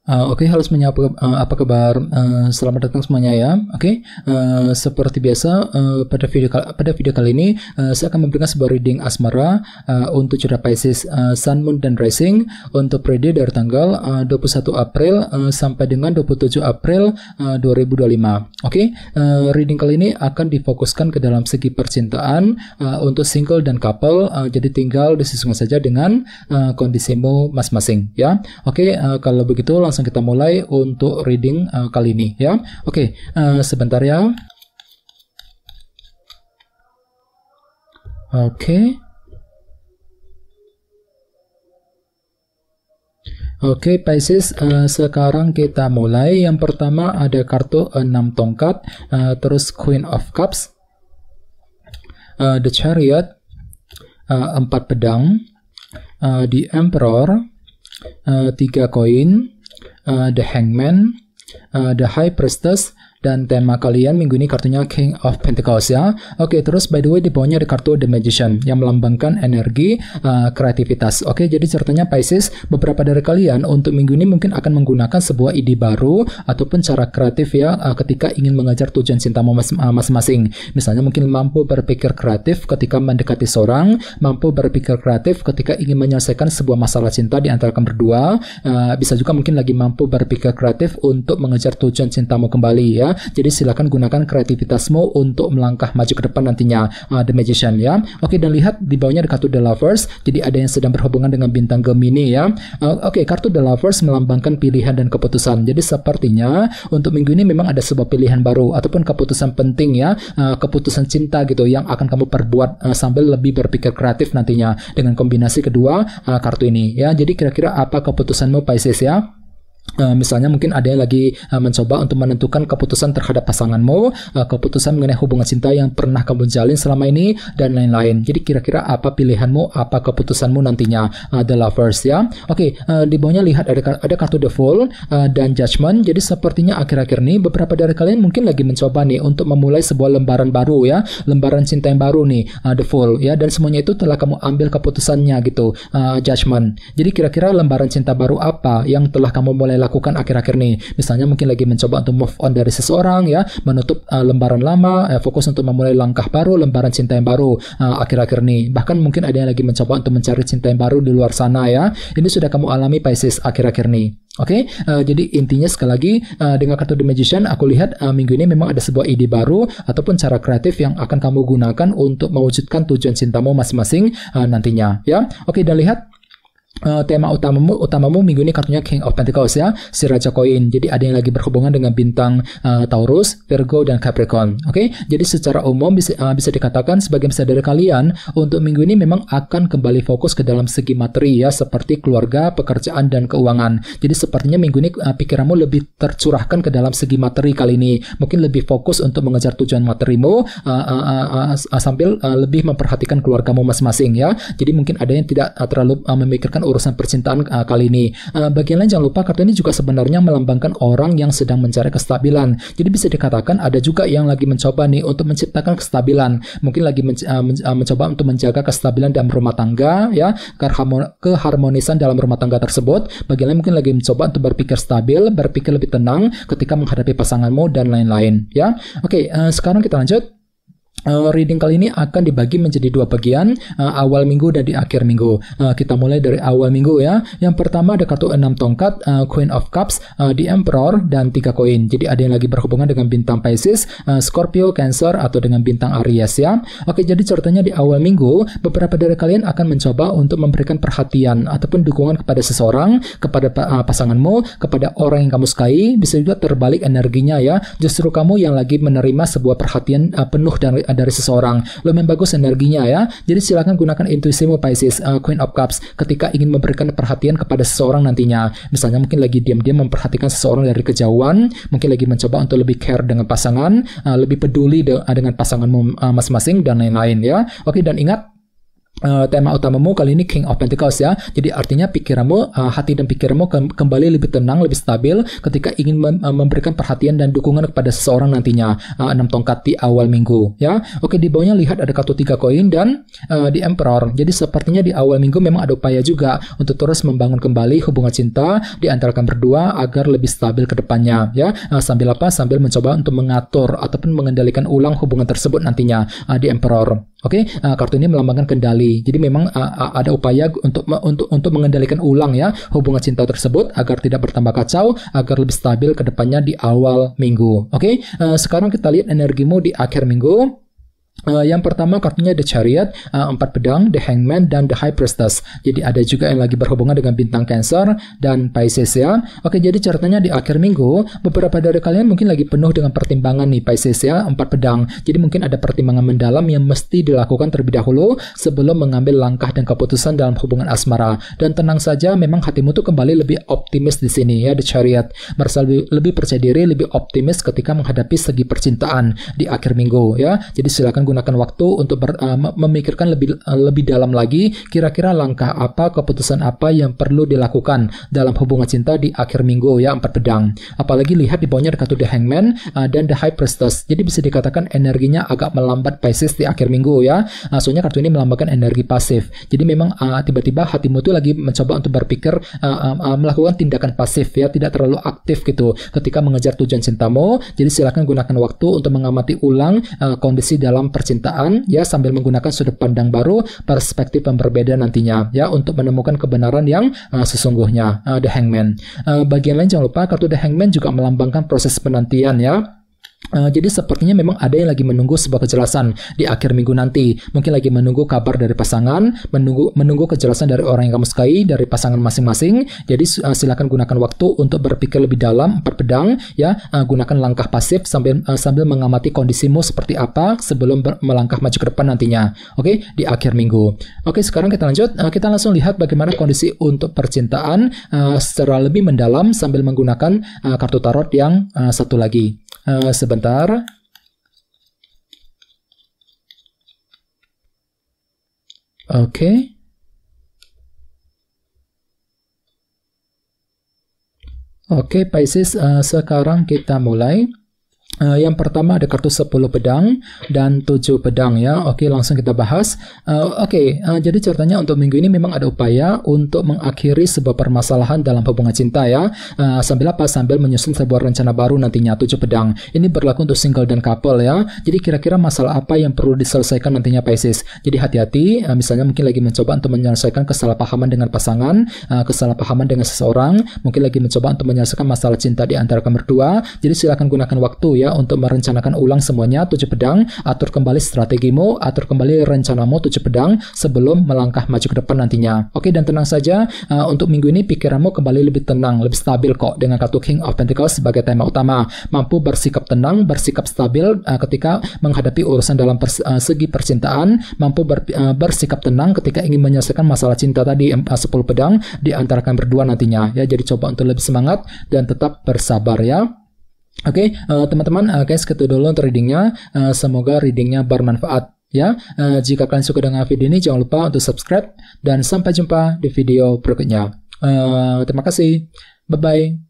Oke, halo semuanya, apa kabar? Selamat datang semuanya ya. Oke, seperti biasa pada video kali ini saya akan memberikan sebuah reading asmara untuk zodiak Pisces, Sun, Moon, dan Rising untuk periode dari tanggal 21 April sampai dengan 27 April 2025. Oke, reading kali ini akan difokuskan ke dalam segi percintaan untuk single dan couple. Jadi tinggal disesuaikan saja dengan kondisimu masing-masing ya. Oke, kalau begitu langsung kita mulai untuk reading kali ini ya. Oke, sebentar ya. Oke. Oke, Pisces, sekarang kita mulai. Yang pertama ada kartu 6 tongkat, terus Queen of Cups, The Chariot, 4 pedang, The Emperor, 3 koin, The Hangman, The High Priestess, dan tema kalian minggu ini kartunya King of Pentacles ya. Oke, terus by the way di bawahnya ada kartu The Magician yang melambangkan energi kreativitas. Oke, jadi ceritanya Pisces, beberapa dari kalian untuk minggu ini mungkin akan menggunakan sebuah ide baru ataupun cara kreatif ya ketika ingin mengejar tujuan cintamu masing-masing. Misalnya mungkin mampu berpikir kreatif ketika mendekati seorang, mampu berpikir kreatif ketika ingin menyelesaikan sebuah masalah cinta di antara kalian berdua. Bisa juga mungkin lagi mampu berpikir kreatif untuk mengejar tujuan cintamu kembali ya. Jadi silakan gunakan kreativitasmu untuk melangkah maju ke depan nantinya. The Magician ya. Oke, dan lihat di bawahnya ada kartu The Lovers. Jadi ada yang sedang berhubungan dengan bintang Gemini ya. Oke, kartu The Lovers melambangkan pilihan dan keputusan. Jadi sepertinya untuk minggu ini memang ada sebuah pilihan baru ataupun keputusan penting ya, keputusan cinta gitu yang akan kamu perbuat sambil lebih berpikir kreatif nantinya dengan kombinasi kedua kartu ini ya. Jadi kira-kira apa keputusanmu Pisces ya? Misalnya mungkin ada yang lagi mencoba untuk menentukan keputusan terhadap pasanganmu, keputusan mengenai hubungan cinta yang pernah kamu jalin selama ini, dan lain-lain. Jadi kira-kira apa pilihanmu, apa keputusanmu nantinya, The Lovers ya. Oke, di bawahnya lihat ada kartu The Fool dan Judgment. Jadi sepertinya akhir-akhir ini beberapa dari kalian mungkin lagi mencoba nih untuk memulai sebuah lembaran baru ya, lembaran cinta yang baru nih, The Fool ya, dan semuanya itu telah kamu ambil keputusannya gitu, Judgment. Jadi kira-kira lembaran cinta baru apa yang telah kamu mulai lakukan akhir-akhir nih? Misalnya mungkin lagi mencoba untuk move on dari seseorang ya, menutup lembaran lama, fokus untuk memulai langkah baru, lembaran cinta yang baru akhir-akhir nih. Bahkan mungkin ada yang lagi mencoba untuk mencari cinta yang baru di luar sana ya. Ini sudah kamu alami Pisces akhir-akhir nih. Oke, jadi intinya sekali lagi dengan kartu The Magician aku lihat minggu ini memang ada sebuah ide baru ataupun cara kreatif yang akan kamu gunakan untuk mewujudkan tujuan cintamu masing-masing nantinya ya. Oke, dan lihat tema utamamu minggu ini kartunya King of Pentacles ya, si Raja Koin. Jadi ada yang lagi berhubungan dengan bintang Taurus, Virgo, dan Capricorn. Oke, jadi secara umum bisa dikatakan sebagian besar dari kalian untuk minggu ini memang akan kembali fokus ke dalam segi materi ya, seperti keluarga, pekerjaan, dan keuangan. Jadi sepertinya minggu ini pikiranmu lebih tercurahkan ke dalam segi materi kali ini. Mungkin lebih fokus untuk mengejar tujuan materimu sambil lebih memperhatikan keluargamu masing-masing ya. Jadi mungkin ada yang tidak terlalu memikirkan urusan percintaan kali ini. Bagian lain jangan lupa kartu ini juga sebenarnya melambangkan orang yang sedang mencari kestabilan. Jadi bisa dikatakan ada juga yang lagi mencoba nih untuk menciptakan kestabilan. Mungkin lagi mencoba untuk menjaga kestabilan dalam rumah tangga ya, keharmonisan dalam rumah tangga tersebut. Bagian lain mungkin lagi mencoba untuk berpikir stabil, berpikir lebih tenang ketika menghadapi pasanganmu dan lain-lain ya. Oke, sekarang kita lanjut. Reading kali ini akan dibagi menjadi dua bagian, awal minggu dan di akhir minggu. Kita mulai dari awal minggu ya. Yang pertama ada kartu 6 tongkat, Queen of Cups, The Emperor, dan 3 koin. Jadi ada yang lagi berhubungan dengan bintang Pisces, Scorpio, Cancer, atau dengan bintang Aries ya. Oke, jadi ceritanya di awal minggu beberapa dari kalian akan mencoba untuk memberikan perhatian ataupun dukungan kepada seseorang, kepada pasanganmu, kepada orang yang kamu sukai. Bisa juga terbalik energinya ya. Justru kamu yang lagi menerima sebuah perhatian penuh dari seseorang. Lumayan bagus energinya ya. Jadi silakan gunakan intuisimu Pisces, Queen of Cups, ketika ingin memberikan perhatian kepada seseorang nantinya. Misalnya mungkin lagi diam-diam memperhatikan seseorang dari kejauhan, mungkin lagi mencoba untuk lebih care dengan pasangan, lebih peduli dengan pasanganmu masing-masing dan lain-lain ya. Oke, dan ingat tema utamamu kali ini King of Pentacles ya. Jadi artinya pikiranmu, hati dan pikiranmu kembali lebih tenang, lebih stabil ketika ingin memberikan perhatian dan dukungan kepada seseorang nantinya. 6 tongkat di awal minggu ya. Oke, di bawahnya lihat ada kartu 3 koin dan di Emperor. Jadi sepertinya di awal minggu memang ada upaya juga untuk terus membangun kembali hubungan cinta di antara kalian berdua agar lebih stabil ke depannya ya. Sambil apa? Sambil mencoba untuk mengatur ataupun mengendalikan ulang hubungan tersebut nantinya di Emperor. Oke, kartu ini melambangkan kendali. Jadi memang ada upaya untuk mengendalikan ulang ya hubungan cinta tersebut agar tidak bertambah kacau, agar lebih stabil ke depannya di awal minggu. Oke, sekarang kita lihat energimu di akhir minggu. Yang pertama kartunya The Chariot, 4 pedang, The Hangman, dan The High Priestess. Jadi ada juga yang lagi berhubungan dengan bintang Cancer dan Pisces ya. Oke, jadi ceritanya di akhir minggu, beberapa dari kalian mungkin lagi penuh dengan pertimbangan nih Pisces ya, 4 pedang. Jadi mungkin ada pertimbangan mendalam yang mesti dilakukan terlebih dahulu sebelum mengambil langkah dan keputusan dalam hubungan asmara. Dan tenang saja, memang hatimu tuh kembali lebih optimis di sini ya, The Chariot. Merasa lebih percaya diri, lebih optimis ketika menghadapi segi percintaan di akhir minggu ya. Jadi silakan gunakan waktu untuk memikirkan lebih dalam lagi kira-kira langkah apa, keputusan apa yang perlu dilakukan dalam hubungan cinta di akhir minggu ya, 4 pedang. Apalagi lihat di bawahnya ada kartu The Hangman dan The High Priestess. Jadi bisa dikatakan energinya agak melambat Pisces di akhir minggu ya. Soalnya kartu ini melambangkan energi pasif. Jadi memang tiba-tiba hatimu tuh lagi mencoba untuk berpikir melakukan tindakan pasif ya, tidak terlalu aktif gitu ketika mengejar tujuan cintamu. Jadi silakan gunakan waktu untuk mengamati ulang kondisi dalam percintaan ya, sambil menggunakan sudut pandang baru, perspektif yang berbeda nantinya ya, untuk menemukan kebenaran yang sesungguhnya. The Hangman. Bagian lain jangan lupa kartu The Hangman juga melambangkan proses penantian ya. Jadi sepertinya memang ada yang lagi menunggu sebuah kejelasan di akhir minggu nanti. Mungkin lagi menunggu kabar dari pasangan, menunggu kejelasan dari orang yang kamu sukai, dari pasangan masing-masing. Jadi silakan gunakan waktu untuk berpikir lebih dalam, 4 pedang ya. Gunakan langkah pasif sambil mengamati kondisimu seperti apa sebelum melangkah maju ke depan nantinya. Oke, di akhir minggu. Oke, sekarang kita lanjut. Kita langsung lihat bagaimana kondisi untuk percintaan secara lebih mendalam sambil menggunakan kartu tarot yang satu lagi. Sebentar. Oke. Oke, Pisces, sekarang kita mulai. Yang pertama ada kartu 10 pedang dan 7 pedang ya. Oke, langsung kita bahas. Jadi ceritanya untuk minggu ini memang ada upaya untuk mengakhiri sebuah permasalahan dalam hubungan cinta ya. Sambil menyusun sebuah rencana baru nantinya, 7 pedang. Ini berlaku untuk single dan couple ya. Jadi kira-kira masalah apa yang perlu diselesaikan nantinya Pisces. Jadi hati-hati, misalnya mungkin lagi mencoba untuk menyelesaikan kesalahpahaman dengan pasangan, kesalahpahaman dengan seseorang, mungkin lagi mencoba untuk menyelesaikan masalah cinta di antara kamu berdua. Jadi silakan gunakan waktu ya untuk merencanakan ulang semuanya, 7 pedang, atur kembali strategimu, atur kembali rencanamu 7 pedang sebelum melangkah maju ke depan nantinya. Oke, dan tenang saja, untuk minggu ini pikiranmu kembali lebih tenang, lebih stabil kok dengan kartu King of Pentacles sebagai tema utama. Mampu bersikap tenang, bersikap stabil ketika menghadapi urusan dalam segi percintaan, mampu bersikap tenang ketika ingin menyelesaikan masalah cinta tadi, 10 pedang di antara kalian berdua nantinya ya. Jadi coba untuk lebih semangat dan tetap bersabar ya. Oke, teman-teman, guys, itu dulu untuk readingnya. Semoga readingnya bermanfaat ya. Jika kalian suka dengan video ini, jangan lupa untuk subscribe dan sampai jumpa di video berikutnya. Terima kasih, bye bye.